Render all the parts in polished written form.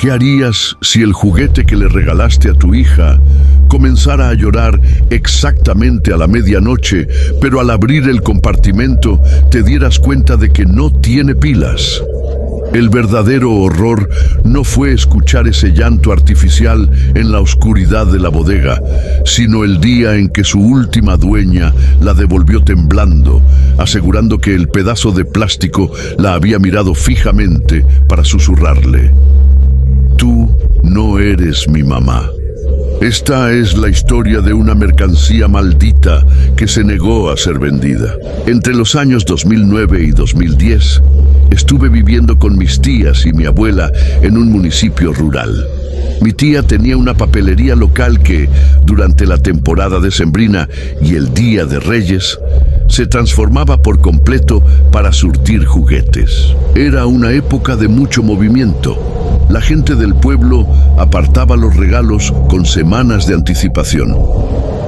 ¿Qué harías si el juguete que le regalaste a tu hija comenzara a llorar exactamente a la medianoche, pero al abrir el compartimento te dieras cuenta de que no tiene pilas? El verdadero horror no fue escuchar ese llanto artificial en la oscuridad de la bodega, sino el día en que su última dueña la devolvió temblando, asegurando que el pedazo de plástico la había mirado fijamente para susurrarle: «Tú no eres mi mamá». Esta es la historia de una mercancía maldita que se negó a ser vendida. Entre los años 2009 y 2010, estuve viviendo con mis tías y mi abuela en un municipio rural. Mi tía tenía una papelería local que, durante la temporada decembrina y el Día de Reyes, se transformaba por completo para surtir juguetes. Era una época de mucho movimiento. La gente del pueblo apartaba los regalos con semanas de anticipación.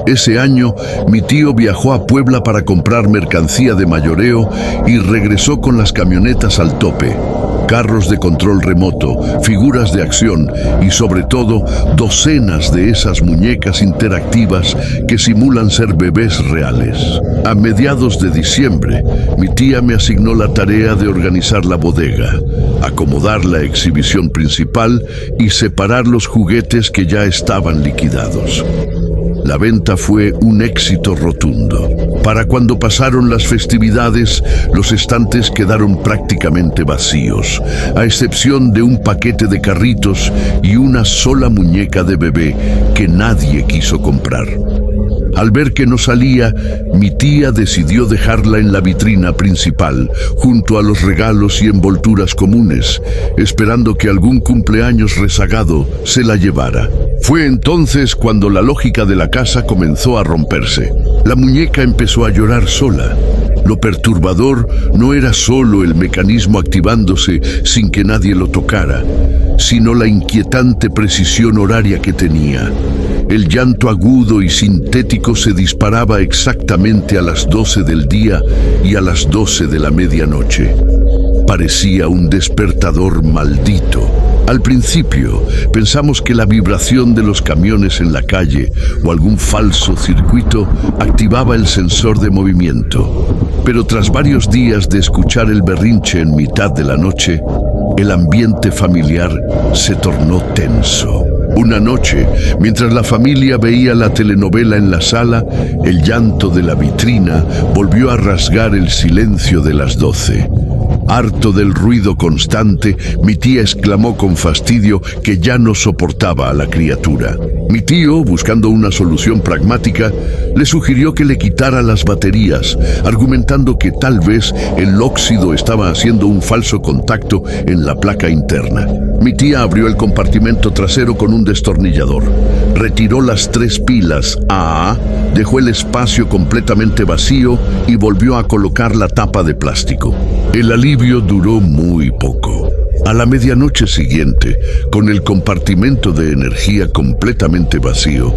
Ese año, mi tío viajó a Puebla para comprar mercancía de mayoreo y regresó con las camionetas al tope, carros de control remoto, figuras de acción y, sobre todo, docenas de esas muñecas interactivas que simulan ser bebés reales. A mediados de diciembre, mi tía me asignó la tarea de organizar la bodega, acomodar la exhibición principal y separar los juguetes que ya estaban liquidados. La venta fue un éxito rotundo. Para cuando pasaron las festividades, los estantes quedaron prácticamente vacíos, a excepción de un paquete de carritos y una sola muñeca de bebé que nadie quiso comprar. Al ver que no salía, mi tía decidió dejarla en la vitrina principal, junto a los regalos y envolturas comunes, esperando que algún cumpleaños rezagado se la llevara. Fue entonces cuando la lógica de la casa comenzó a romperse. La muñeca empezó a llorar sola. Lo perturbador no era solo el mecanismo activándose sin que nadie lo tocara, sino la inquietante precisión horaria que tenía. El llanto agudo y sintético se disparaba exactamente a las 12 del día y a las 12 de la medianoche. Parecía un despertador maldito. Al principio, pensamos que la vibración de los camiones en la calle o algún falso circuito activaba el sensor de movimiento. Pero tras varios días de escuchar el berrinche en mitad de la noche, el ambiente familiar se tornó tenso. Una noche, mientras la familia veía la telenovela en la sala, el llanto de la vitrina volvió a rasgar el silencio de las 12. Harto del ruido constante, mi tía exclamó con fastidio que ya no soportaba a la criatura. Mi tío, buscando una solución pragmática, le sugirió que le quitara las baterías, argumentando que tal vez el óxido estaba haciendo un falso contacto en la placa interna. Mi tía abrió el compartimento trasero con un destornillador, retiró las 3 pilas AA, dejó el espacio completamente vacío y volvió a colocar la tapa de plástico. El alivio duró muy poco. A la medianoche siguiente, con el compartimento de energía completamente vacío,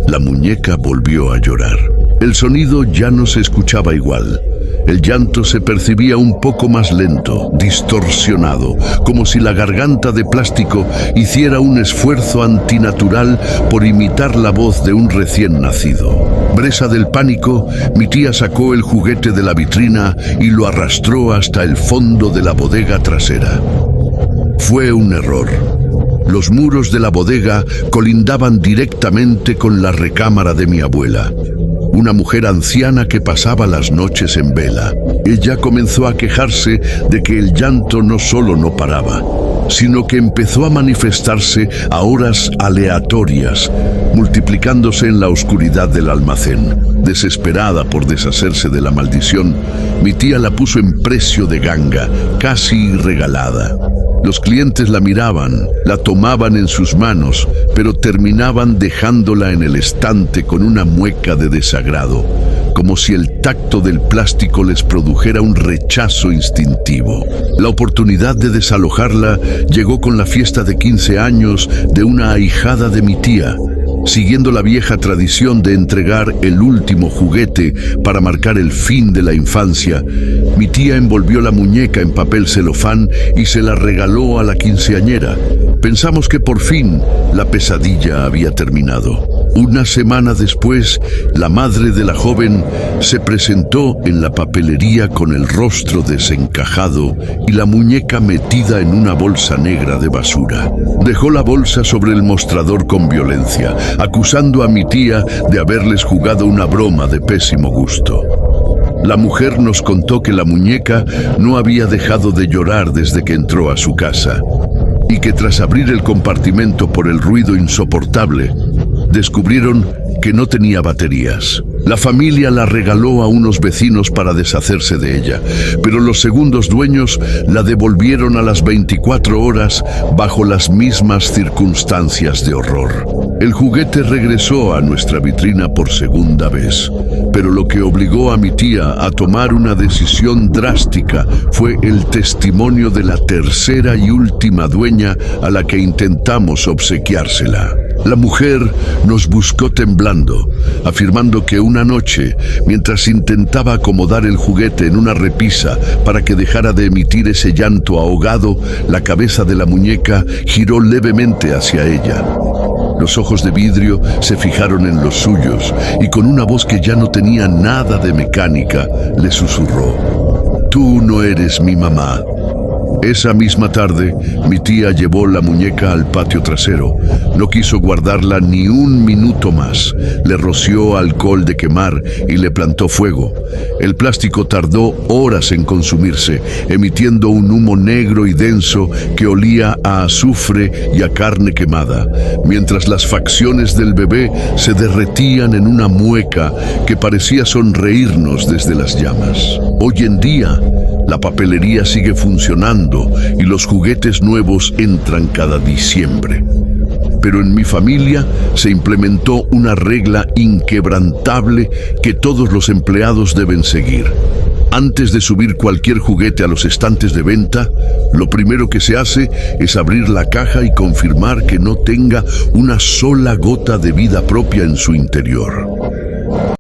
la muñeca volvió a llorar. El sonido ya no se escuchaba igual. El llanto se percibía un poco más lento, distorsionado, como si la garganta de plástico hiciera un esfuerzo antinatural por imitar la voz de un recién nacido. Presa del pánico, mi tía sacó el juguete de la vitrina y lo arrastró hasta el fondo de la bodega trasera. Fue un error. Los muros de la bodega colindaban directamente con la recámara de mi abuela, una mujer anciana que pasaba las noches en vela. Ella comenzó a quejarse de que el llanto no solo no paraba, sino que empezó a manifestarse a horas aleatorias, multiplicándose en la oscuridad del almacén. Desesperada por deshacerse de la maldición, mi tía la puso en precio de ganga, casi regalada. Los clientes la miraban, la tomaban en sus manos, pero terminaban dejándola en el estante con una mueca de desagrado, como si el tacto del plástico les produjera un rechazo instintivo. La oportunidad de desalojarla llegó con la fiesta de 15 años de una ahijada de mi tía. Siguiendo la vieja tradición de entregar el último juguete para marcar el fin de la infancia, mi tía envolvió la muñeca en papel celofán y se la regaló a la quinceañera. Pensamos que por fin la pesadilla había terminado. Una semana después, la madre de la joven se presentó en la papelería con el rostro desencajado y la muñeca metida en una bolsa negra de basura. Dejó la bolsa sobre el mostrador con violencia, acusando a mi tía de haberles jugado una broma de pésimo gusto. La mujer nos contó que la muñeca no había dejado de llorar desde que entró a su casa y que tras abrir el compartimento por el ruido insoportable, descubrieron que no tenía baterías. La familia la regaló a unos vecinos para deshacerse de ella, pero los segundos dueños la devolvieron a las 24 horas bajo las mismas circunstancias de horror. El juguete regresó a nuestra vitrina por segunda vez, pero lo que obligó a mi tía a tomar una decisión drástica fue el testimonio de la tercera y última dueña a la que intentamos obsequiársela. La mujer nos buscó temblando, afirmando que una noche, mientras intentaba acomodar el juguete en una repisa para que dejara de emitir ese llanto ahogado, la cabeza de la muñeca giró levemente hacia ella. Los ojos de vidrio se fijaron en los suyos y con una voz que ya no tenía nada de mecánica, le susurró: «Tú no eres mi mamá». Esa misma tarde, mi tía llevó la muñeca al patio trasero. No quiso guardarla ni un minuto más. Le roció alcohol de quemar y le plantó fuego. El plástico tardó horas en consumirse, emitiendo un humo negro y denso que olía a azufre y a carne quemada, mientras las facciones del bebé se derretían en una mueca que parecía sonreírnos desde las llamas. Hoy en día, la papelería sigue funcionando y los juguetes nuevos entran cada diciembre. Pero en mi familia se implementó una regla inquebrantable que todos los empleados deben seguir. Antes de subir cualquier juguete a los estantes de venta, lo primero que se hace es abrir la caja y confirmar que no tenga una sola gota de vida propia en su interior.